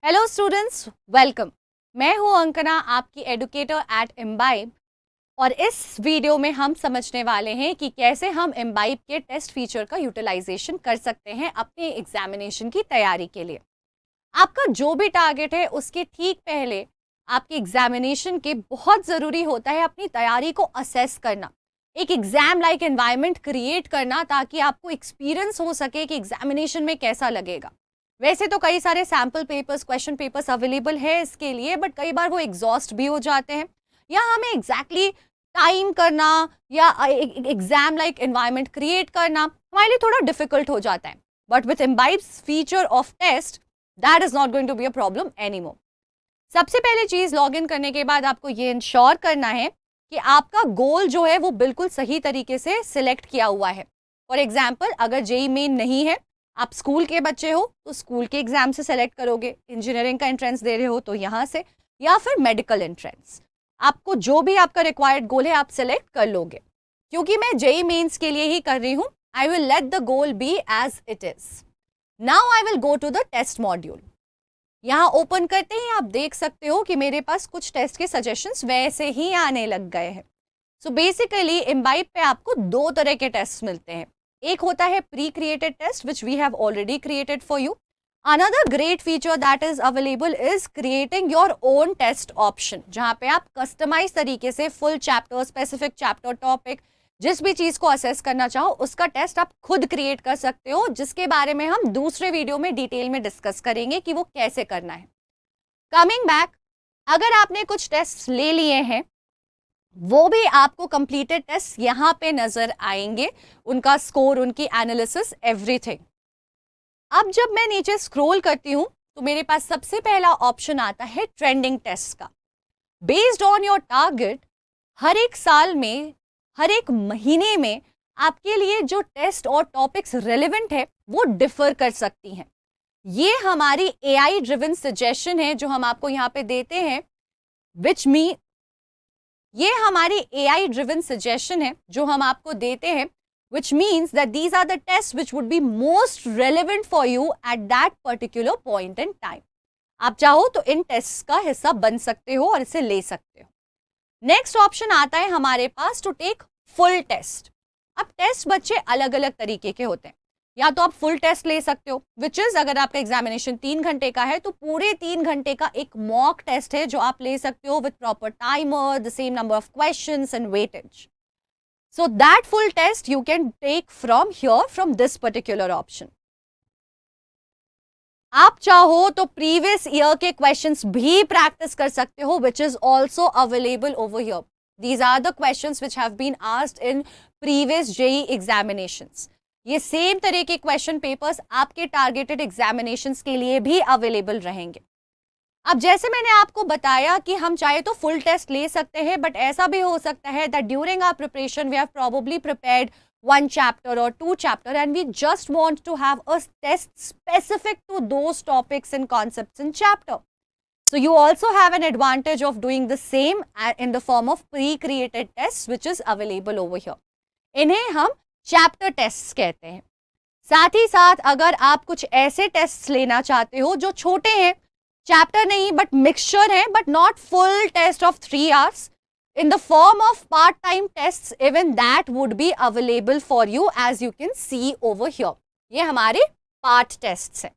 Hello students, welcome. मैं हूं अंकना, आपकी एडुकेटर एट इम्बाइब। और इस वीडियो में हम समझने वाले हैं कि कैसे हम इम्बाइब के टेस्ट फीचर का यूटिलाइजेशन कर सकते हैं अपने एग्जामिनेशन की तैयारी के लिए। आपका जो भी टारगेट है उसके ठीक पहले आपके एग्जामिनेशन के बहुत ज़रूरी होता है अपनी तैयारी को असेस करना, एक एग्जाम लाइक एनवायरनमेंट क्रिएट करना, ताकि आपको एक्सपीरियंस हो सके कि एग्जामिनेशन में कैसा लगेगा। वैसे तो कई सारे sample papers, question papers available है इसके लिए, बट कई बार वो एग्जॉस्ट भी हो जाते हैं या हमें एग्जैक्टली टाइम करना या एग्जाम लाइक एनवायरनमेंट क्रिएट करना हमारे लिए थोड़ा डिफिकल्ट हो जाता है। But with Embibe's feature of test, that is not going to be a problem anymore. सबसे पहले चीज, लॉग इन करने के बाद आपको ये इंश्योर करना है कि आपका गोल जो है वो बिल्कुल सही तरीके से सिलेक्ट किया हुआ है। फॉर एग्जाम्पल, अगर जेई मेन नहीं है, आप स्कूल के बच्चे हो तो स्कूल के एग्जाम से सेलेक्ट करोगे, इंजीनियरिंग का एंट्रेंस दे रहे हो तो यहाँ से, या फिर मेडिकल एंट्रेंस। आपको जो भी आपका रिक्वायर्ड गोल है आप सेलेक्ट कर लोगे। क्योंकि मैं जेई मेंस के लिए ही कर रही हूँ, I will let the goal be as it is. Now I will go to the test module. यहाँ ओपन करते ही आप देख सकते हो कि मेरे पास कुछ टेस्ट के सजेशंस वैसे ही आने लग गए हैं। सो बेसिकली इम्बाइब पे आपको दो तरह के टेस्ट मिलते हैं। एक होता है pre created test which we have already created for you. Another great feature that is available is creating your own test option, जहाँ पे आप कस्टमाइज तरीके से full chapter, specific chapter, topic, जिस भी चीज को असेस करना चाहो उसका टेस्ट आप खुद क्रिएट कर सकते हो, जिसके बारे में हम दूसरे वीडियो में डिटेल में डिस्कस करेंगे कि वो कैसे करना है। कमिंग बैक, अगर आपने कुछ टेस्ट ले लिए हैं, वो भी आपको कंप्लीटेड टेस्ट यहाँ पे नजर आएंगे, उनका स्कोर, उनकी एनालिसिस, एवरीथिंग। अब जब मैं नीचे स्क्रॉल करती हूँ तो मेरे पास सबसे पहला ऑप्शन आता है ट्रेंडिंग टेस्ट का। बेस्ड ऑन योर टारगेट, हर एक साल में, हर एक महीने में आपके लिए जो टेस्ट और टॉपिक्स रेलेवेंट है वो डिफर कर सकती हैं। ये हमारी एआई ड्रिवन सजेशन है जो हम आपको यहाँ पे देते हैं, विच मी ये हमारी AI driven suggestion है जो हम आपको देते हैं, which means that these are the tests which would be most relevant for you at that particular point in time. आप चाहो तो इन टेस्ट का हिस्सा बन सकते हो और इसे ले सकते हो। नेक्स्ट ऑप्शन आता है हमारे पास टू टेक फुल टेस्ट। अब टेस्ट बच्चे अलग अलग तरीके के होते हैं। या तो आप फुल टेस्ट ले सकते हो, विच इज, अगर आपका एग्जामिनेशन 3 घंटे का है तो पूरे 3 घंटे का एक मॉक टेस्ट है जो आप ले सकते हो with proper timer, the same number of questions and weightage. So that full test you can take from here, from this particular option. आप चाहो तो प्रीवियस ईयर के क्वेश्चंस भी प्रैक्टिस कर सकते हो, which is also available over here. These are the questions which have been asked in previous JEE examinations. ये same तरह के क्वेश्चन पेपर्स आपके टारगेटेड एग्जामिनेशंस के लिए भी अवेलेबल रहेंगे। अब जैसे मैंने आपको बताया कि हम चाहे तो फुल टेस्ट ले सकते हैं, बट ऐसा भी हो सकता है that during our preparation we have probably prepared 1 chapter or 2 chapter and we just want to have a test specific to those topics and concepts in chapter. So you also have an advantage of doing the same in the form of pre-created tests which is available over here. इन्हें हम chapter test कहते हैं। साथ ही साथ अगर आप कुछ ऐसे टेस्ट लेना चाहते हो जो छोटे हैं, चैप्टर नहीं बट मिक्सचर है, but not full test of 3 hours, in the form of part-time tests, even that would be available for you as you can see over here. ये हमारे पार्ट टेस्ट्स हैं।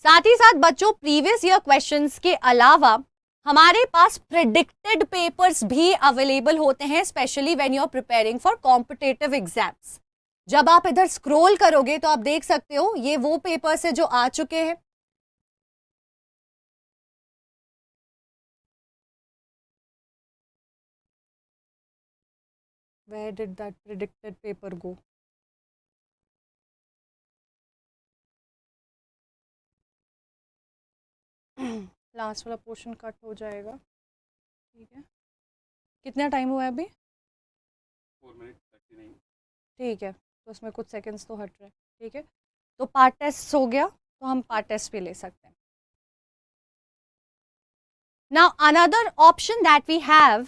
साथ ही साथ बच्चों, प्रीवियस ईयर क्वेश्चंस के अलावा हमारे पास प्रिडिक्टेड पेपर्स भी अवेलेबल होते हैं, specially when you are preparing for competitive exams. जब आप इधर स्क्रॉल करोगे तो आप देख सकते हो ये वो पेपर्स है जो आ चुके हैं। Where did that predicted paper go? Last वाला पोर्शन कट हो जाएगा, ठीक है। कितना टाइम हुआ है अभी? 4 minutes 39। ठीक है, तो उसमें कुछ सेकंड्स तो हट रहे हैं, ठीक है। तो पार्ट टेस्ट हो गया, तो हम पार्ट टेस्ट भी ले सकते हैं। Now another option that we have,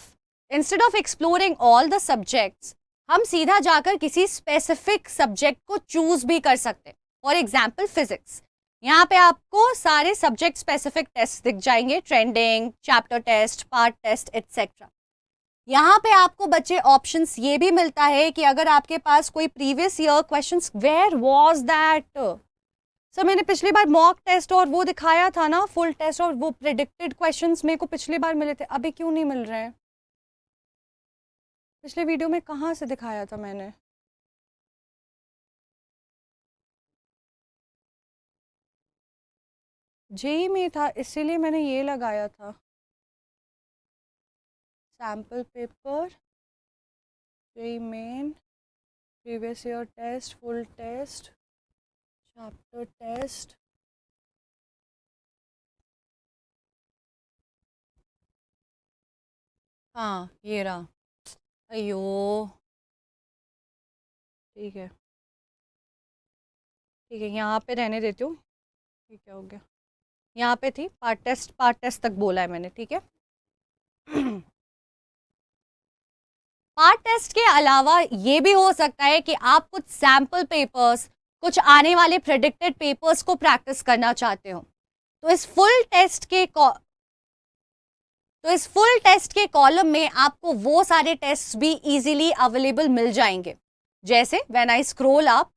instead of exploring all the subjects, हम सीधा जाकर किसी स्पेसिफिक सब्जेक्ट को चूज भी कर सकते हैं। फॉर एग्जाम्पल फिजिक्स, यहाँ पे आपको सारे सब्जेक्ट स्पेसिफिक टेस्ट दिख जाएंगे, trending, chapter test, part test etcetera. यहाँ पे आपको बच्चे ऑप्शंस ये भी मिलता है कि अगर आपके पास कोई previous year questions, where was that sir, मैंने पिछली बार मॉक टेस्ट और वो दिखाया था ना, फुल टेस्ट और वो प्रेडिक्टेड क्वेश्चंस मेरे को पिछली बार मिले थे, अभी क्यों नहीं मिल रहे हैं? पिछले वीडियो में कहाँ से दिखाया था मैंने? जेई में था, इसीलिए मैंने ये लगाया था sample paper, JEE main, previous year test, full test, chapter test. हाँ ये रहा। अयो, ठीक है ठीक है, यहाँ पे रहने देती हूँ। ठीक है, हो गया। यहाँ पे थी पार्ट टेस्ट तक बोला है मैंने, ठीक है। पार्ट टेस्ट के अलावा ये भी हो सकता है कि आप कुछ सैम्पल पेपर्स, कुछ आने वाले प्रेडिक्टेड पेपर्स को प्रैक्टिस करना चाहते हो, तो इस फुल टेस्ट के कॉलम में आपको वो सारे टेस्ट भी इजीली अवेलेबल मिल जाएंगे। जैसे व्हेन आई स्क्रॉल अप,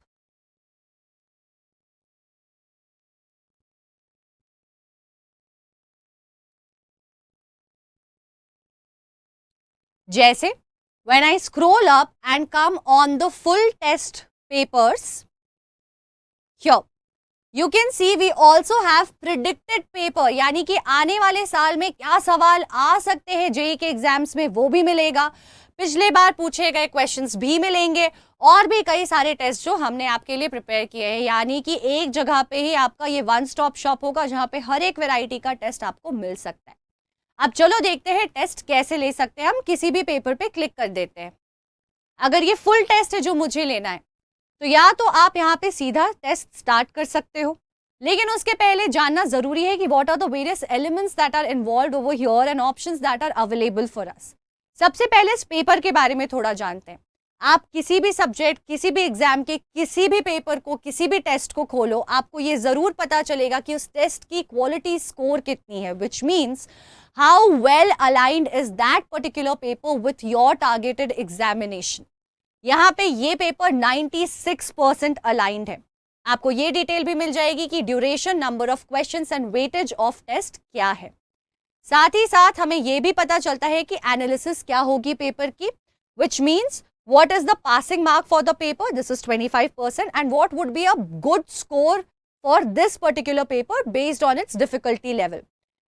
जैसे when I scroll up and come on the full test papers, here you can see we also have predicted paper, यानी कि आने वाले साल में क्या सवाल आ सकते हैं जेईई के एग्जाम्स में वो भी मिलेगा, पिछले बार पूछे गए क्वेश्चंस भी मिलेंगे, और भी कई सारे टेस्ट जो हमने आपके लिए प्रिपेयर किए हैं। यानी कि एक जगह पे ही आपका ये वन स्टॉप शॉप होगा जहां पे हर एक वैरायटी का टेस्ट आपको मिल सकता है। अब चलो देखते हैं टेस्ट कैसे ले सकते हैं। हम किसी भी पेपर पे क्लिक कर देते हैं। अगर ये फुल टेस्ट है जो मुझे लेना है, तो या तो आप यहाँ पे सीधा टेस्ट स्टार्ट कर सकते हो, लेकिन उसके पहले जानना जरूरी है कि what are the various elements that are involved over here and options that are available for us. सबसे पहले इस पेपर के बारे में थोड़ा जानते हैं। आप किसी भी सब्जेक्ट, किसी भी एग्जाम के किसी भी पेपर को, किसी भी टेस्ट को खोलो, आपको ये जरूर पता चलेगा कि उस टेस्ट की क्वालिटी स्कोर कितनी है, which means how well aligned is that particular paper with your targeted examination. यहाँ पे ये पेपर 96% अलाइंड है। आपको ये डिटेल भी मिल जाएगी कि duration, number of questions and weightage of test क्या है। साथ ही साथ हमें ये भी पता चलता है कि एनालिसिस क्या होगी पेपर की, which means what is the passing mark for the paper, this is 25%, and what would be a good score for this particular paper based on its difficulty level।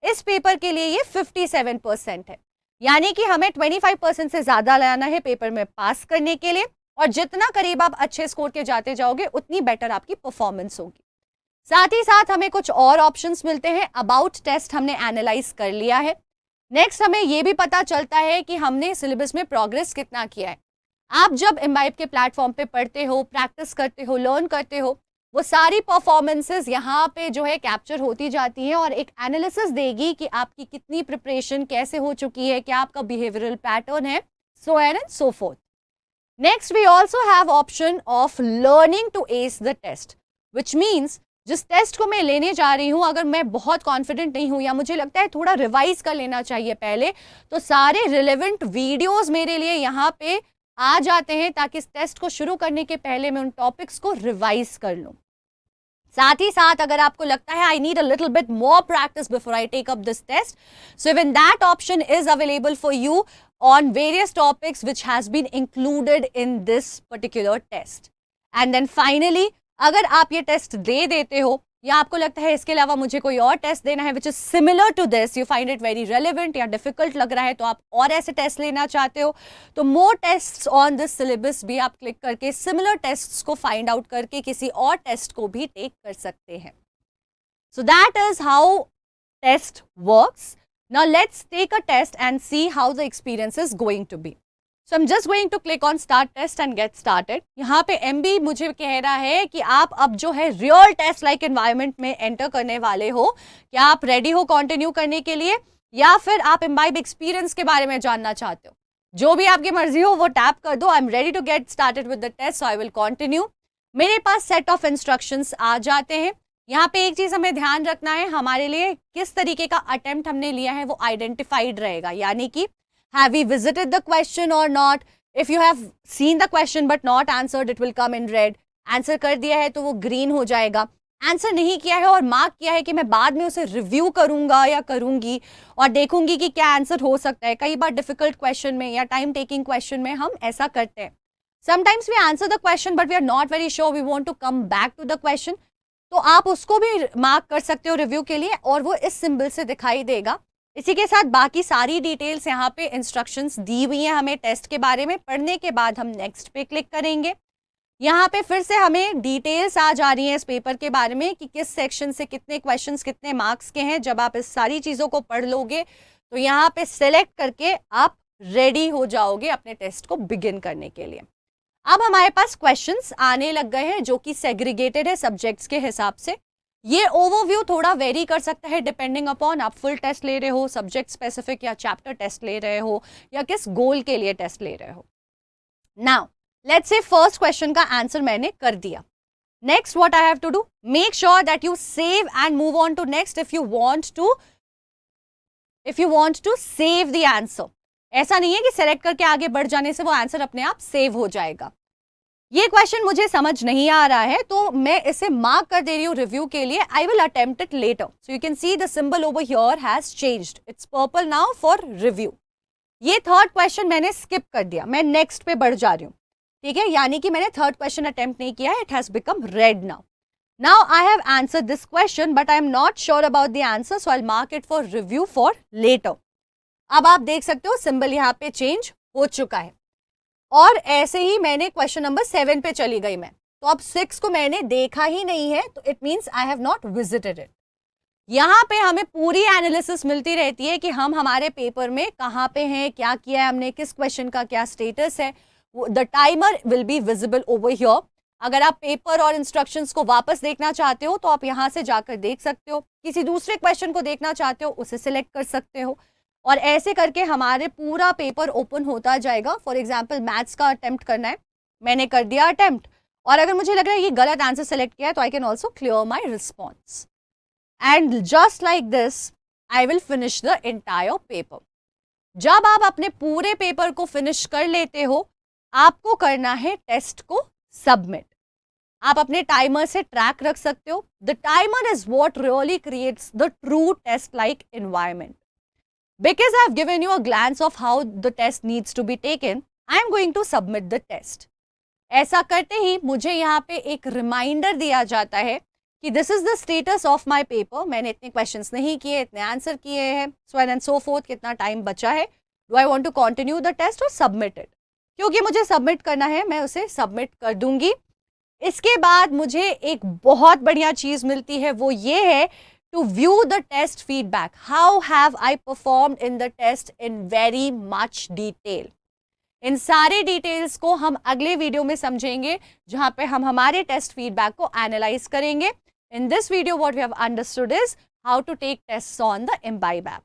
इस पेपर के लिए ये 57% है, यानी कि हमें 25% से ज्यादा लाना है पेपर में पास करने के लिए, और जितना करीब आप अच्छे स्कोर के जाते जाओगे उतनी बेटर आपकी परफॉर्मेंस होगी। साथ ही साथ हमें कुछ और ऑप्शंस मिलते हैं। अबाउट टेस्ट हमने एनालाइज कर लिया है। नेक्स्ट हमें ये भी पता चलता है कि हमने सिलेबस में प्रोग्रेस कितना किया है। आप जब इम्बाइब के प्लेटफॉर्म पे पढ़ते हो, प्रैक्टिस करते हो, लर्न करते हो, वो सारी परफॉर्मेंसेस यहाँ पे जो है कैप्चर होती जाती हैं और एक एनालिसिस देगी कि आपकी कितनी प्रिपरेशन कैसे हो चुकी है, क्या आपका बिहेवियरल पैटर्न है, so and so forth. Next we also have option of learning to ace the test, which means जिस टेस्ट को मैं लेने जा रही हूँ, अगर मैं बहुत कॉन्फिडेंट नहीं हूँ या मुझे लगता है थोड़ा रिवाइज कर लेना चाहिए पहले, तो सारे रिलेवेंट वीडियोज मेरे लिए यहाँ पे आ जाते हैं ताकि इस टेस्ट को शुरू करने के पहले मैं उन टॉपिक्स को रिवाइज कर लूं। साथ ही साथ अगर आपको लगता है I need a little bit more practice before I take up this test, so even that option is available for you on various topics which has been included in this particular test. And then finally अगर आप ये test दे देते हो या आपको लगता है इसके अलावा मुझे कोई और टेस्ट देना है which is similar to this, you find it very relevant या डिफिकल्ट लग रहा है, तो आप और ऐसे टेस्ट लेना चाहते हो, तो मोर टेस्ट्स ऑन दिस सिलेबस भी आप क्लिक करके सिमिलर टेस्ट्स को फाइंड आउट करके किसी और टेस्ट को भी टेक कर सकते हैं। So that is how test works. Now let's take a test and see how the experience is going to be. So I'm just going to click on start test and get started। यहाँ पे MB मुझे कह रहा है कि आप अब जो है रियल टेस्ट लाइक एनवायरनमेंट में एंटर करने वाले हो। क्या आप रेडी हो कंटिन्यू करने के लिए, या फिर आप इम्बाइब एक्सपीरियंस के बारे में जानना चाहते हो? जो भी आपकी मर्जी हो वो टैप कर दो। I am ready to get started with the test, so I will continue. मेरे पास सेट ऑफ इंस्ट्रक्शंस आ जाते हैं। यहाँ पे एक चीज हमें ध्यान रखना है, हमारे लिए किस तरीके का अटेम्प्ट हमने लिया है वो आइडेंटिफाइड रहेगा, यानी कि have we visited the question और not. If you have seen the question but not answered it will come in red. Answer कर दिया है तो वो ग्रीन हो जाएगा. आंसर नहीं किया है और मार्क किया है कि मैं बाद में उसे रिव्यू करूंगा या करूंगी और देखूंगी कि क्या आंसर हो सकता है. कई बार डिफिकल्ट क्वेश्चन में या टाइम टेकिंग क्वेश्चन में हम ऐसा करते हैं. Sometimes we answer the question but we are not very sure, we want to come back to the question. तो आप उसको भी मार्क कर सकते हो रिव्यू के लिए और वो इस सिंबल से दिखाई देगा. इसी के साथ बाकी सारी डिटेल्स यहाँ पे इंस्ट्रक्शंस दी हुई हैं हमें टेस्ट के बारे में. पढ़ने के बाद हम नेक्स्ट पे क्लिक करेंगे. यहाँ पे फिर से हमें डिटेल्स आ जा रही हैं इस पेपर के बारे में कि किस सेक्शन से कितने क्वेश्चंस कितने मार्क्स के हैं. जब आप इस सारी चीज़ों को पढ़ लोगे तो यहाँ पे सिलेक्ट करके आप रेडी हो जाओगे अपने टेस्ट को बिगिन करने के लिए. अब हमारे पास क्वेश्चंस आने लग गए हैं जो कि सेग्रीगेटेड है सब्जेक्ट्स के हिसाब से. ये ओवरव्यू थोड़ा वेरी कर सकता है डिपेंडिंग अपॉन आप फुल टेस्ट ले रहे हो, सब्जेक्ट स्पेसिफिक या चैप्टर टेस्ट ले रहे हो या किस गोल के लिए टेस्ट ले रहे हो. Now let's say first question का आंसर मैंने कर दिया. Next what I have to do, make sure that you save and move on to next if you want to save the answer. ऐसा नहीं है कि सेलेक्ट करके आगे बढ़ जाने से वो आंसर अपने आप सेव हो जाएगा. ये क्वेश्चन मुझे समझ नहीं आ रहा है तो मैं इसे मार्क कर दे रही हूँ रिव्यू के लिए. I will attempt it later. So you can see the symbol over here has changed, it's purple now for review. ये थर्ड क्वेश्चन मैंने स्किप कर दिया, मैं नेक्स्ट पे बढ़ जा रही हूँ. ठीक है, यानी कि मैंने थर्ड क्वेश्चन अटेम्प्ट नहीं किया है. It has become red now. Now I have answered this question but I am not sure about the answer, so I will mark it for review for later. अब आप देख सकते हो symbol यहाँ पे चेंज हो चुका है. और ऐसे ही मैंने क्वेश्चन नंबर 7 पे चली गई मैं. तो अब 6 को मैंने देखा ही नहीं है तो it means I have not visited it. यहाँ पे हमें पूरी एनालिसिस मिलती रहती है कि हम हमारे पेपर में कहाँ पे हैं, क्या किया है हमने, किस क्वेश्चन का क्या स्टेटस है. The timer will be visible over here. अगर आप पेपर और इंस्ट्रक्शंस को वापस देखना चाहते हो तो आप यहाँ से जाकर देख सकते हो. किसी दूसरे क्वेश्चन को देखना चाहते हो उसे सिलेक्ट कर सकते हो और ऐसे करके हमारे पूरा पेपर ओपन होता जाएगा. फॉर एग्जाम्पल मैथ्स का अटेम्प्ट करना है, मैंने कर दिया अटेम्प्ट और अगर मुझे लग रहा है कि गलत आंसर सेलेक्ट किया है तो I can also clear my response and just like this I will finish the entire paper. जब आप अपने पूरे पेपर को फिनिश कर लेते हो आपको करना है टेस्ट को सबमिट. आप अपने टाइमर से ट्रैक रख सकते हो. The timer is what really creates the true taste like environment. Because I have given you a glance of how the test needs to be taken, I am going to submit the test. ऐसा करते ही मुझे यहाँ पे एक reminder दिया जाता है कि this is the status of my paper. मैंने इतने क्वेश्चंस नहीं किए, इतने आंसर किए हैं, सो एंड सो फोर्थ, कितना टाइम बचा है, do I want to continue the test और सबमिट इट. क्योंकि मुझे सबमिट करना है मैं उसे सबमिट कर दूंगी. इसके बाद मुझे एक बहुत बढ़िया चीज़ मिलती है, वो ये है to view the test feedback. How have I performed in the test in very much detail? इन सारे डिटेल्स को हम अगले वीडियो में समझेंगे जहां पे हम हमारे टेस्ट फीडबैक को एनालाइज करेंगे. In this video what we have understood is how to take tests on the Imbibe app.